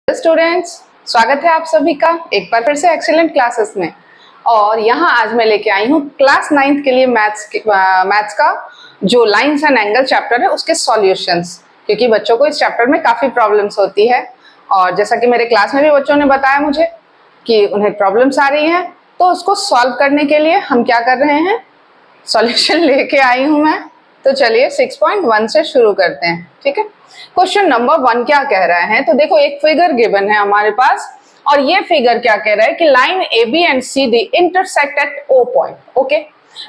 Students, स्वागत है आप सभी का एक बार फिर से एक्सीलेंट क्लासेस में। और यहाँ आज मैं लेके आई हूँ क्लास 9th के लिए मैथ्स का जो लाइंस एंड एंगल चैप्टर है उसके सॉल्यूशंस, क्योंकि बच्चों को इस चैप्टर में काफी प्रॉब्लम्स होती है। और जैसा कि मेरे क्लास में भी बच्चों ने बताया मुझे कि उन्हें प्रॉब्लम्स आ रही हैं, तो उसको सॉल्व करने के लिए हम क्या कर रहे हैं, सॉल्यूशन लेके आई हूँ मैं। तो चलिए 6.1 से शुरू करते हैं, ठीक है। क्वेश्चन नंबर 1 क्या कह रहा है, तो देखो एक फिगर गिवन है हमारे पास, और ये फिगर क्या कह रहा है कि line A B and C D intersect at O point, okay.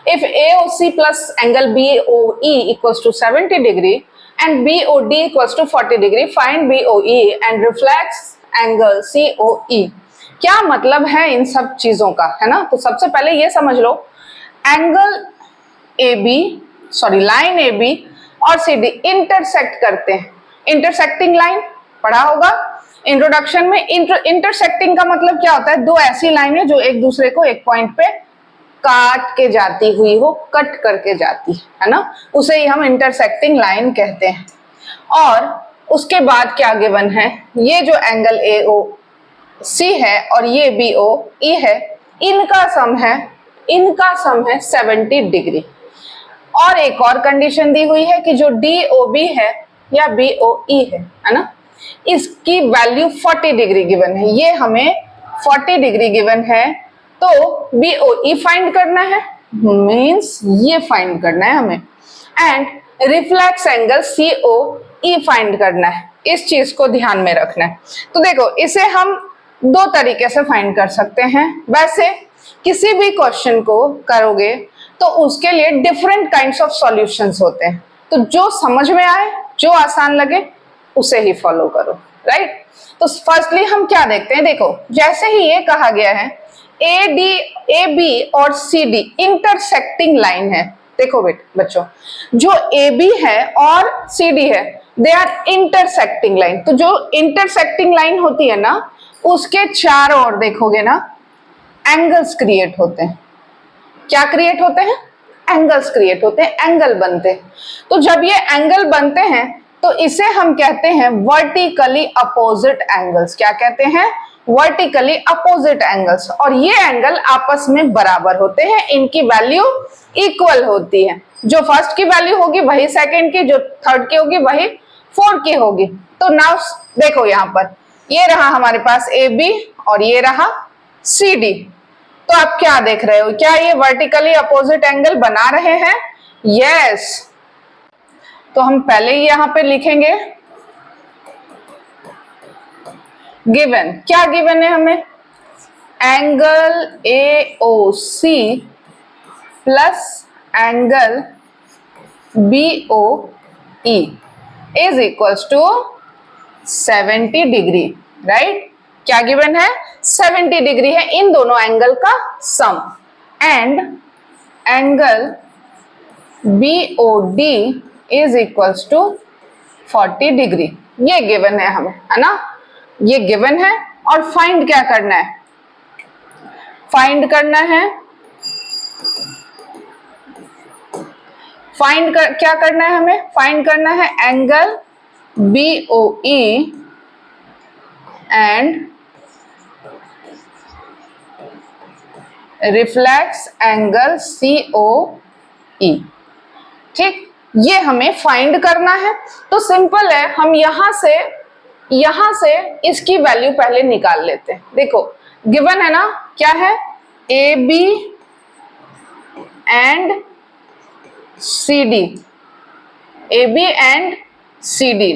If AOC plus angle BOE equals to 70 degree and BOD equals to 40 degree, find BOE and reflex angle COE। क्या मतलब है इन सब चीजों का, है ना। तो सबसे पहले ये समझ लो, एंगल लाइन ए बी और सी डी इंटरसेक्ट करते हैं। इंटरसेक्टिंग लाइन पढ़ा होगा इंट्रोडक्शन में। इंटरसेक्टिंग का मतलब क्या होता है, दो ऐसी लाइनें जो एक दूसरे को एक पॉइंट पे काट के जाती हुई हो, कट करके जाती है ना, उसे ही हम इंटरसेक्टिंग लाइन कहते हैं। और उसके बाद क्या गिवन है, ये जो एंगल AOC है और ये BOE है, इनका सम है 70 डिग्री। और एक और कंडीशन दी हुई है कि जो DOB है या BOE है ना, इसकी वैल्यू 40 डिग्री गिवन है। ये हमें 40 डिग्री गिवन है, तो BOE फाइंड करना है, मींस ये फाइंड करना है हमें। And reflex angle COE find करना है। इस चीज को ध्यान में रखना है। तो देखो इसे हम दो तरीके से फाइंड कर सकते हैं। वैसे किसी भी क्वेश्चन को करोगे तो उसके लिए डिफरेंट काइंड्स ऑफ सॉल्यूशंस होते हैं, तो जो समझ में आए, जो आसान लगे उसे ही फॉलो करो, राइट। तो फर्स्टली हम क्या देखते हैं, देखो जैसे ही ये कहा गया है AB और CD इंटरसेक्टिंग लाइन है। देखो बच्चों, जो AB है और CD है, दे आर इंटरसेक्टिंग लाइन। तो जो इंटरसेक्टिंग लाइन होती है ना, उसके चारों ओर देखोगे ना एंगल्स क्रिएट होते हैं। क्या क्रिएट होते हैं, एंगल्स क्रिएट होते हैं, एंगल बनते हैं। तो जब ये एंगल बनते हैं तो इसे हम कहते हैं वर्टिकली अपोजिट एंगल्स। क्या कहते हैं, वर्टिकली अपोजिट एंगल्स। और ये एंगल आपस में बराबर होते हैं, इनकी वैल्यू इक्वल होती है। जो फर्स्ट की वैल्यू होगी वही सेकंड की, जो थर्ड की होगी वही फोर्थ की होगी। तो नाउ देखो यहाँ पर ये रहा हमारे पास AB और ये रहा CD। तो आप क्या देख रहे हो, क्या ये वर्टिकली अपोजिट एंगल बना रहे हैं? यस। तो हम पहले ही यहां पे लिखेंगे गिवन। क्या गिवन है हमें, angle AOC plus angle BOE is equals to 70 degree, right. क्या गिवन है, 70 डिग्री है इन दोनों एंगल का sum. And angle BOD is equals to 40 degree. ये गिवन है हमें, है ना, ये गिवन है। और फाइंड क्या करना है, क्या करना है हमें, फाइंड करना है angle BOE and reflex angle COE, ठीक। ये हमें फाइंड करना है। तो सिंपल है, हम यहां से इसकी वैल्यू पहले निकाल लेते हैं। देखो गिवन है ना, क्या है, AB and CD, AB and CD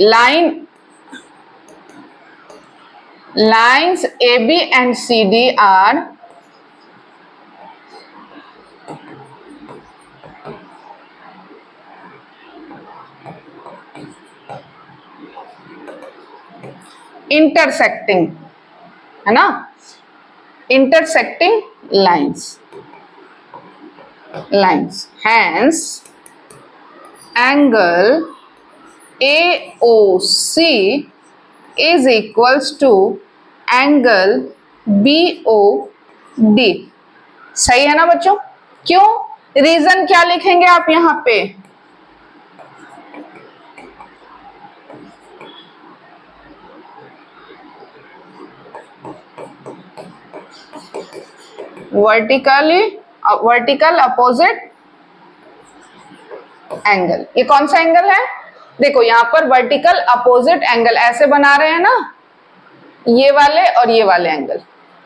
lines AB and CD are intersecting, है ना, intersecting lines. Hence angle AOC is equals to angle BOD। सही है ना बच्चों। क्यों, रीजन क्या लिखेंगे आप यहां पे, वर्टिकल अपोजिट एंगल। ये कौन सा एंगल है? देखो यहाँ पर वर्टिकल अपोजिट एंगल ऐसे बना रहे हैं ना, ये वाले और ये वाले एंगल,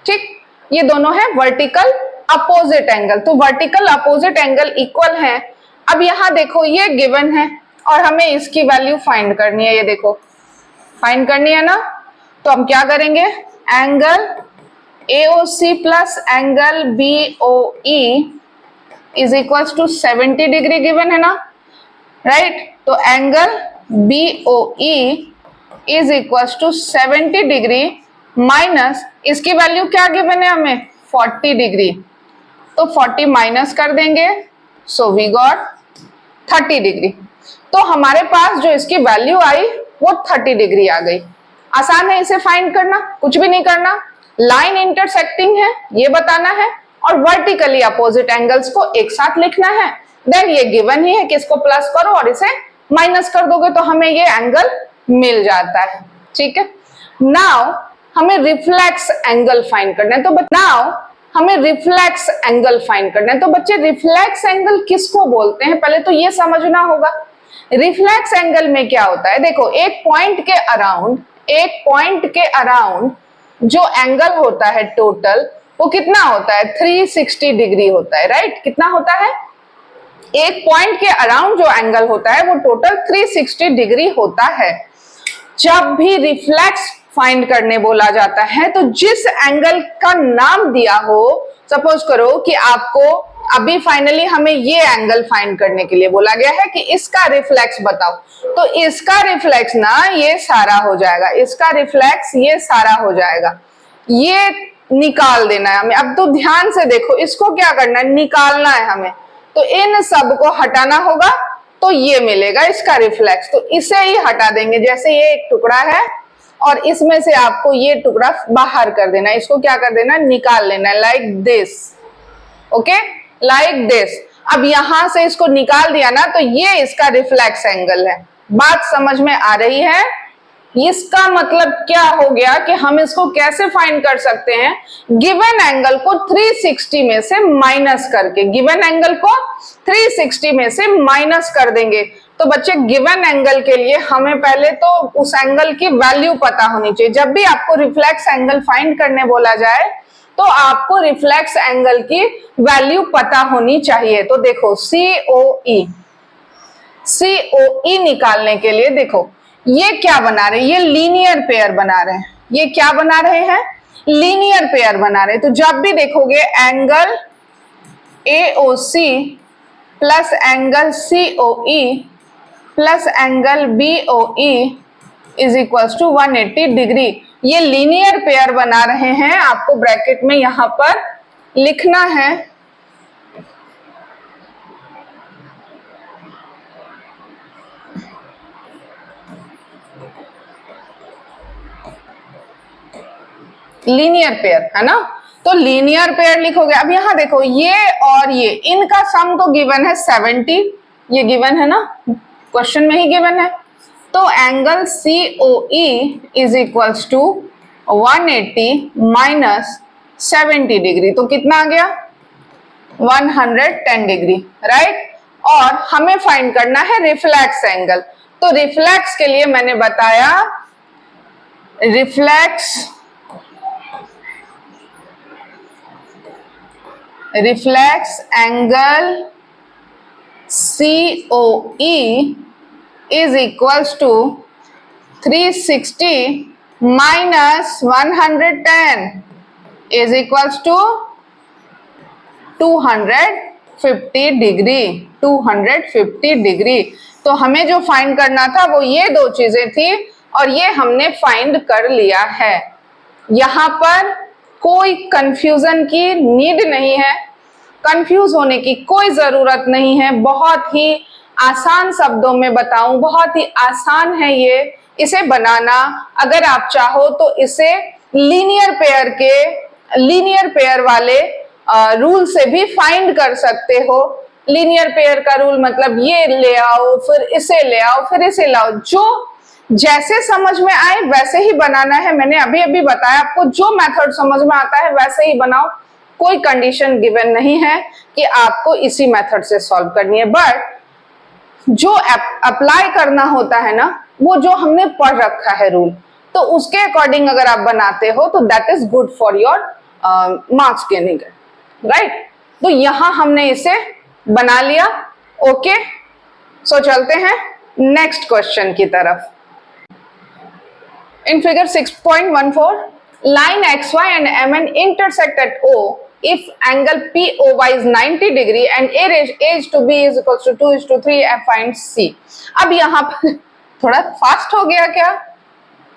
ठीक, ये दोनों है वर्टिकल अपोजिट एंगल। तो वर्टिकल अपोजिट एंगल इक्वल है। अब यहाँ देखो ये गिवन है और हमें इसकी वैल्यू फाइंड करनी है। ये देखो फाइंड करनी है ना, तो हम क्या करेंगे, angle AOC plus angle BOE is equals to 70 degree given है ना, राइट। तो angle BOE is equals to 70 degree minus इसकी वैल्यू क्या गिवन है हमें, 40 डिग्री। तो 40 माइनस कर देंगे, सो वी गॉट 30 डिग्री। तो हमारे पास जो इसकी वैल्यू आई वो 30 डिग्री आ गई। आसान है इसे फाइंड करना, कुछ भी नहीं करना, लाइन इंटरसेक्टिंग है ये बताना है और वर्टिकली अपोजिट एंगल्स को एक साथ लिखना है। देन ये गिवन ही है कि इसको प्लस करो और इसे माइनस कर दोगे तो हमें ये एंगल मिल जाता है, ठीक है। नाउ हमें रिफ्लेक्स एंगल फाइंड करना है। तो नाउ हमें रिफ्लेक्स एंगल फाइंड करना है। तो बच्चे रिफ्लेक्स एंगल किसको बोलते हैं पहले तो ये समझना होगा। रिफ्लेक्स एंगल में क्या होता है, देखो एक पॉइंट के अराउंड जो एंगल होता है टोटल वो कितना होता है, 360 डिग्री होता है, राइट। कितना होता है, एक पॉइंट के अराउंड जो एंगल होता है वो टोटल 360 डिग्री होता है। जब भी रिफ्लेक्स फाइंड करने बोला जाता है तो जिस एंगल का नाम दिया हो, सपोज करो कि आपको अभी फाइनली हमें ये एंगल फाइंड करने के लिए बोला गया है कि इसका रिफ्लेक्स बताओ, तो इसका रिफ्लेक्स ना ये सारा हो जाएगा, इसका रिफ्लेक्स ये सारा हो जाएगा, ये निकाल देना है हमें। अब तो ध्यान से देखो, इसको क्या करना है, निकालना है हमें। तो इन सब को हटाना होगा तो ये मिलेगा इसका रिफ्लेक्स। तो इसे ही हटा देंगे, जैसे ये एक टुकड़ा है और इसमें से आपको ये टुकड़ा बाहर कर देना है, इसको क्या कर देना, निकाल लेना है, like this, okay, like this. अब यहां से इसको निकाल दिया ना तो ये इसका रिफ्लेक्स एंगल है। बात समझ में आ रही है? इसका मतलब क्या हो गया कि हम इसको कैसे फाइंड कर सकते हैं, गिवन एंगल को 360 में से माइनस करके, गिवन एंगल को 360 में से माइनस कर देंगे। तो बच्चे गिवन एंगल के लिए हमें पहले तो उस एंगल की वैल्यू पता होनी चाहिए। जब भी आपको रिफ्लेक्स एंगल फाइंड करने बोला जाए तो आपको रिफ्लेक्स एंगल की वैल्यू पता होनी चाहिए। तो देखो COE निकालने के लिए देखो ये क्या बना रहे हैं, ये लीनियर पेयर बना रहे हैं। ये क्या बना रहे हैं, लीनियर पेयर बना रहे हैं। तो जब भी देखोगे angle AOC plus angle COE plus angle BOE is equals to 180 degree. ये लीनियर पेयर बना रहे हैं, आपको ब्रैकेट में यहां पर लिखना है। लीनियर पेयर है ना, तो लीनियर पेयर लिखोगे। अब यहां देखो ये और ये इनका सम तो गिवन है 70, ये गिवन है ना, क्वेश्चन में ही गिवन है। तो angle COE is equals to 180 minus 70 degree, तो कितना आ गया, 110 डिग्री, राइट। और हमें फाइंड करना है रिफ्लेक्स एंगल। तो रिफ्लेक्स के लिए मैंने बताया reflex angle COE is equals to 360 minus 110 is equals to 250 degree, 250 degree. तो हमें जो फाइंड करना था वो ये दो चीजें थी और ये हमने फाइंड कर लिया है। यहां पर कोई कंफ्यूजन की नीड नहीं है, कंफ्यूज होने की कोई जरूरत नहीं है। बहुत ही आसान शब्दों में बताऊं, बहुत ही आसान है ये इसे बनाना। अगर आप चाहो तो इसे लीनियर पेयर वाले रूल से भी फाइंड कर सकते हो। लीनियर पेयर का रूल मतलब ये ले आओ फिर इसे ले आओ फिर इसे लाओ, जो जैसे समझ में आए वैसे ही बनाना है। मैंने अभी अभी बताया आपको, जो मेथड समझ में आता है वैसे ही बनाओ, कोई कंडीशन गिवन नहीं है कि आपको इसी मेथड से सॉल्व करनी है, बट जो अप्लाई करना होता है ना, वो जो हमने पढ़ रखा है रूल, तो उसके अकॉर्डिंग अगर आप बनाते हो तो that is good for your marks gaining, right. तो यहां हमने इसे बना लिया। ओके, सो चलते हैं नेक्स्ट क्वेश्चन की तरफ। In figure 6.14, line XY and MN intersect at O if angle POY is 90 degree and A to B is equals to 2:3, find C। अब यहाँ पर थोड़ा फास्ट हो गया क्या?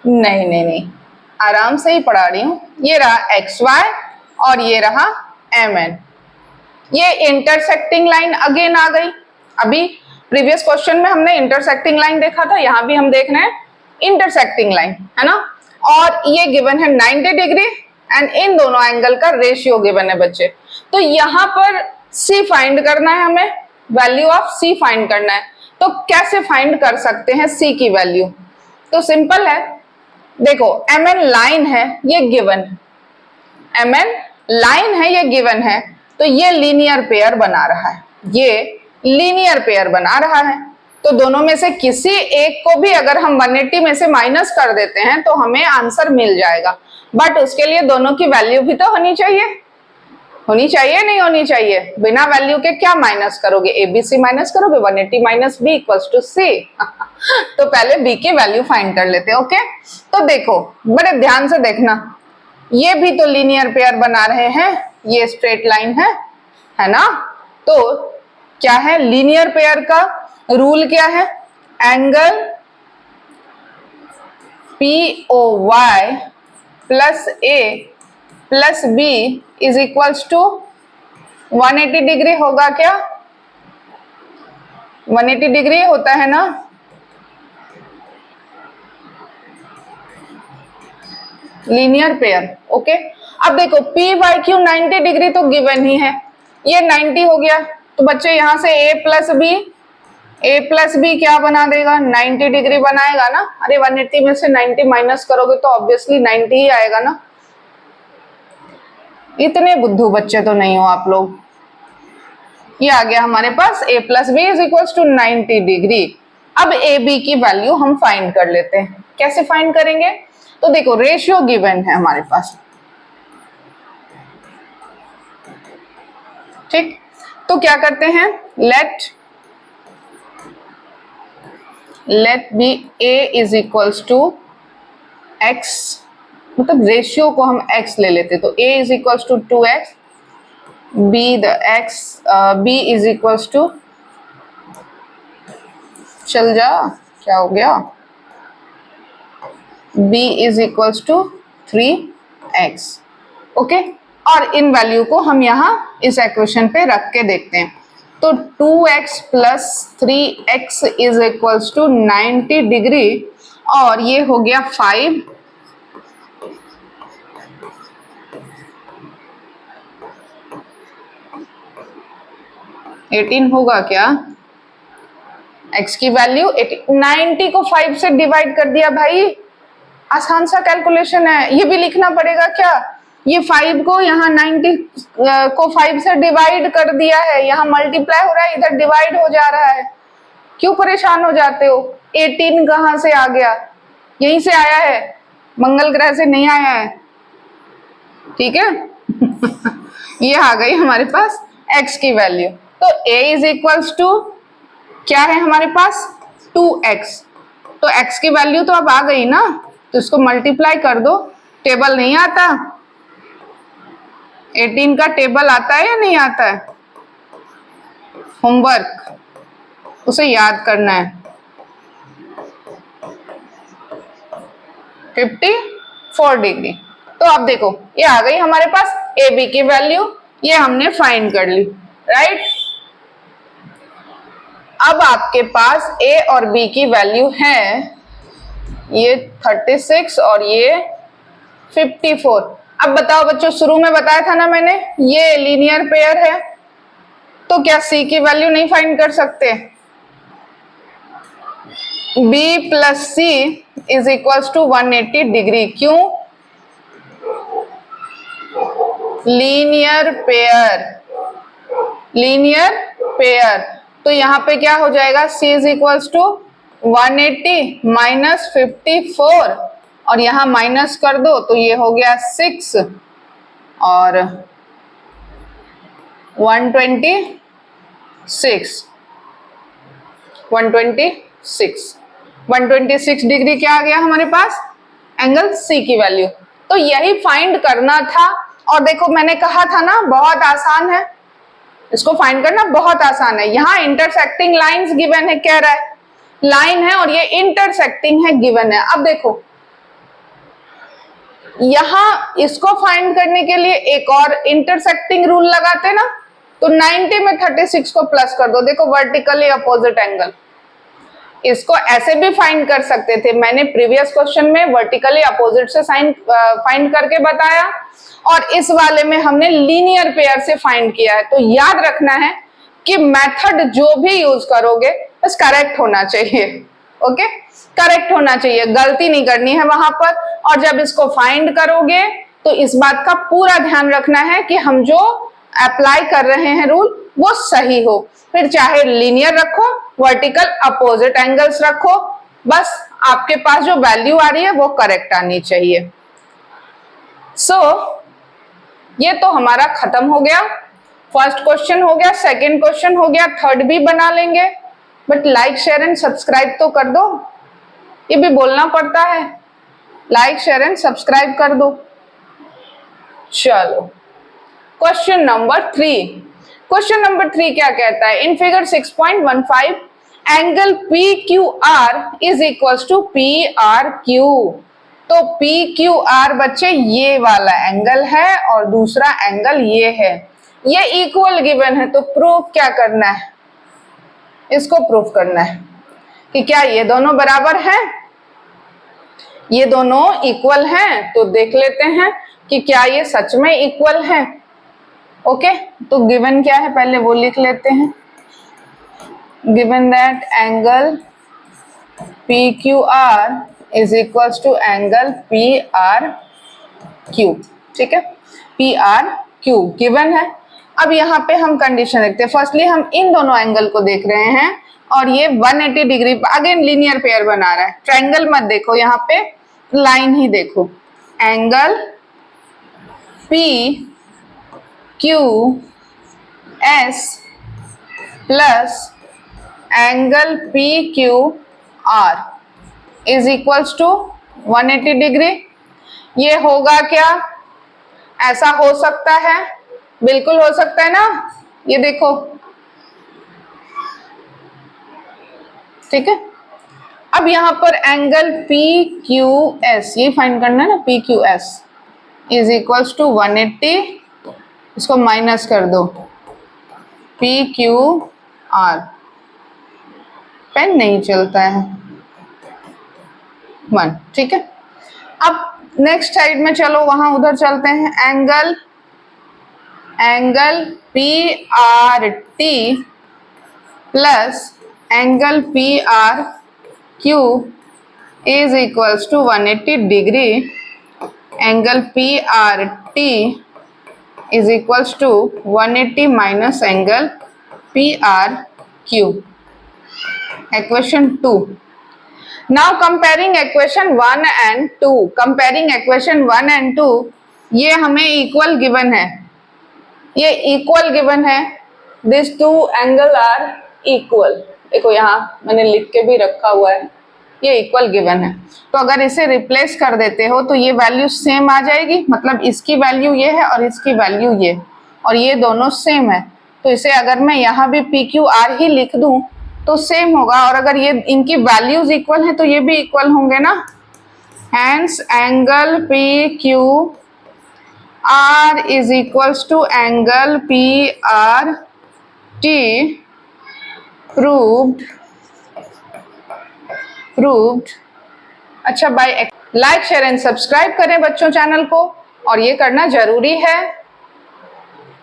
नहीं नहीं नहीं, आराम से ही पढ़ा रही हूँ। ये रहा XY और ये रहा MN, ये इंटरसेक्टिंग लाइन अगेन आ गई। अभी प्रीवियस क्वेश्चन में हमने इंटरसेक्टिंग लाइन देखा था, यहां भी हम देख रहे हैं इंटरसेक्टिंग लाइन, है ना। और ये गिवन है 90 डिग्री एंड इन दोनों एंगल का रेशियो गिवन है बच्चे। तो यहां पर C फाइंड करना है हमें, वैल्यू ऑफ C फाइंड करना है। तो कैसे फाइंड कर सकते हैं C की वैल्यू? तो सिंपल है, देखो MN लाइन है, ये गिवन है, MN लाइन है, ये गिवन है, तो ये लीनियर पेयर बना रहा है, ये लीनियर पेयर बना रहा है। तो दोनों में से किसी एक को भी अगर हम 180 में से माइनस कर देते हैं तो हमें आंसर मिल जाएगा, बट उसके लिए दोनों की वैल्यू भी तो होनी चाहिए। होनी चाहिए नहीं होनी चाहिए? बिना वैल्यू के क्या माइनस करोगे? ABC माइनस करोगे, 180 minus B equals to C। तो पहले B की वैल्यू फाइंड कर लेते हैं। ओके, तो देखो बड़े ध्यान से देखना, ये भी तो लीनियर पेयर बना रहे हैं, ये स्ट्रेट लाइन है ना। तो क्या है लीनियर पेयर का रूल? क्या है? Angle POY plus A plus B is equals to 180 degree होगा क्या? 180 डिग्री होता है ना। Linear pair. ओके, अब देखो PYQ 90 डिग्री तो गिवन ही है, ये 90 हो गया, तो बच्चे यहां से A प्लस बी क्या बना देगा? 90 डिग्री बनाएगा ना। अरे 180 में से 90 माइनस करोगे तो ऑब्वियसली 90 ही आएगा ना। इतने बुद्धू बच्चे तो नहीं हो आप लोग। ये आ गया हमारे पास A plus B is equal to 90 degree. अब AB की वैल्यू हम फाइंड कर लेते हैं। कैसे फाइंड करेंगे? तो देखो रेशियो गिवन है हमारे पास, ठीक। तो क्या करते हैं, let B A is equals to x, मतलब रेशियो को हम x ले लेते, तो A is equals to 2x, B is equals to, चल जा क्या हो गया, B is equals to 3x। Okay, और इन वैल्यू को हम यहाँ इस इक्वेशन पे रख के देखते हैं। तो 2x plus 3x is equals to 90 degree, और ये हो गया 5, एटीन होगा क्या? x की वैल्यू 90 को 5 से डिवाइड कर दिया भाई, आसान सा कैलकुलेशन है। ये भी लिखना पड़ेगा क्या? ये 5 को यहाँ 90 को 5 से डिवाइड कर दिया है, यहाँ मल्टीप्लाई हो रहा है, इधर डिवाइड हो जा रहा है। क्यों परेशान हो जाते हो? 18 कहाँ से आ गया? यहीं से आया है, मंगल ग्रह से नहीं आया है, ठीक है। ये आ गई हमारे पास x की वैल्यू। तो a इज इक्वल्स टू क्या है हमारे पास? 2x। तो x की वैल्यू तो अब आ गई ना, तो इसको मल्टीप्लाई कर दो। टेबल नहीं आता? 18 का टेबल आता है या नहीं आता है? होमवर्क, उसे याद करना है। 54 डिग्री। तो अब देखो ये आ गई हमारे पास ए बी की वैल्यू, ये हमने फाइंड कर ली, राइट। अब आपके पास ए और बी की वैल्यू है, ये 36 और ये 54। अब बताओ बच्चों, शुरू में बताया था ना मैंने, ये लीनियर पेयर है, तो क्या सी की वैल्यू नहीं फाइंड कर सकते? B plus C is equals to 180 degree. क्यों? Linear pair, linear pair. तो यहाँ पे क्या हो जाएगा, C is equals to 180 minus 54 और यहाँ माइनस कर दो तो ये हो गया 6 और 126 डिग्री क्या आ गया हमारे पास, एंगल C की वैल्यू। तो यही फाइंड करना था। और देखो मैंने कहा था ना बहुत आसान है, इसको फाइंड करना बहुत आसान है। यहाँ इंटरसेक्टिंग लाइंस गिवन है, कह रहा है लाइन है और ये इंटरसेक्टिंग है गिवन है। अब देखो यहाँ इसको फाइंड करने के लिए एक और इंटरसेक्टिंग रूल लगाते ना, तो 90 में 36 को प्लस कर दो। देखो वर्टिकली अपोजिट एंगल, इसको ऐसे भी फाइंड कर सकते थे, मैंने प्रीवियस क्वेश्चन में वर्टिकली अपोजिट से फाइंड करके बताया और इस वाले में हमने लीनियर पेयर से फाइंड किया है। तो याद रखना है कि मेथड जो भी यूज करोगे बस करेक्ट होना चाहिए, ओके, करेक्ट होना चाहिए, गलती नहीं करनी है वहां पर। और जब इसको फाइंड करोगे तो इस बात का पूरा ध्यान रखना है कि हम जो अप्लाई कर रहे हैं रूल वो सही हो। फिर चाहे लीनियर रखो, वर्टिकल अपोजिट एंगल्स रखो, बस आपके पास जो वैल्यू आ रही है वो करेक्ट आनी चाहिए। सो ये तो हमारा खत्म हो गया, फर्स्ट क्वेश्चन हो गया, सेकंड क्वेश्चन हो गया, थर्ड भी बना लेंगे। But like share and subscribe तो कर दो, ये भी बोलना पड़ता है, लाइक शेयर एंड सब्सक्राइब कर दो। चलो क्वेश्चन नंबर 3, क्वेश्चन नंबर 3 क्या कहता है, in figure 6.15 angle PQR is equals to PRQ। तो PQR बच्चे ये वाला एंगल है और दूसरा एंगल ये है, ये इक्वल गिवन है। तो प्रूफ क्या करना है, इसको प्रूफ करना है कि क्या ये दोनों बराबर हैं, ये दोनों इक्वल हैं। तो देख लेते हैं कि क्या ये सच में इक्वल है। ओके, तो गिवन क्या है पहले वो लिख लेते हैं। Given that angle PQR is equals to angle PRQ, ठीक है, PRQ गिवन है। अब यहाँ पे हम कंडीशन देखते हैं। फर्स्टली हम इन दोनों एंगल को देख रहे हैं और ये 180 डिग्री अगेन लीनियर पेयर बना रहा है। ट्रायंगल मत देखो, यहाँ पे लाइन ही देखो। Angle PQS plus angle PQR is equals to 180 degree. ये होगा क्या, ऐसा हो सकता है, बिल्कुल हो सकता है ना, ये देखो, ठीक है। अब यहां पर एंगल PQS ये फाइंड करना है ना, PQS इज इक्वल्स टू 180, इसको माइनस कर दो PQR, पेन नहीं चलता है 1, ठीक है। अब नेक्स्ट साइड में चलो, वहां उधर चलते हैं। Angle PRT plus angle PRQ is equals to 180 degree. Angle PRT is equals to 180 minus angle PRQ। Equation 2। Now comparing equation 1 and 2, comparing equation 1 and 2, ये हमें इक्वल गिवन है, ये इक्वल गिवन है, this two angle are equal. देखो यहाँ मैंने लिख के भी रखा हुआ है, ये इक्वल गिवन है। तो अगर इसे रिप्लेस कर देते हो तो ये वैल्यू सेम आ जाएगी, मतलब इसकी वैल्यू ये है और इसकी वैल्यू ये, और ये दोनों सेम है। तो इसे अगर मैं यहाँ भी PQR ही लिख दूं तो सेम होगा, और अगर ये इनकी वैल्यूज इक्वल है तो ये भी इक्वल होंगे ना। Hence angle PQR is equals to angle PRT proved. अच्छा, bye. Like share and subscribe करें बच्चों चैनल को, और ये करना जरूरी है।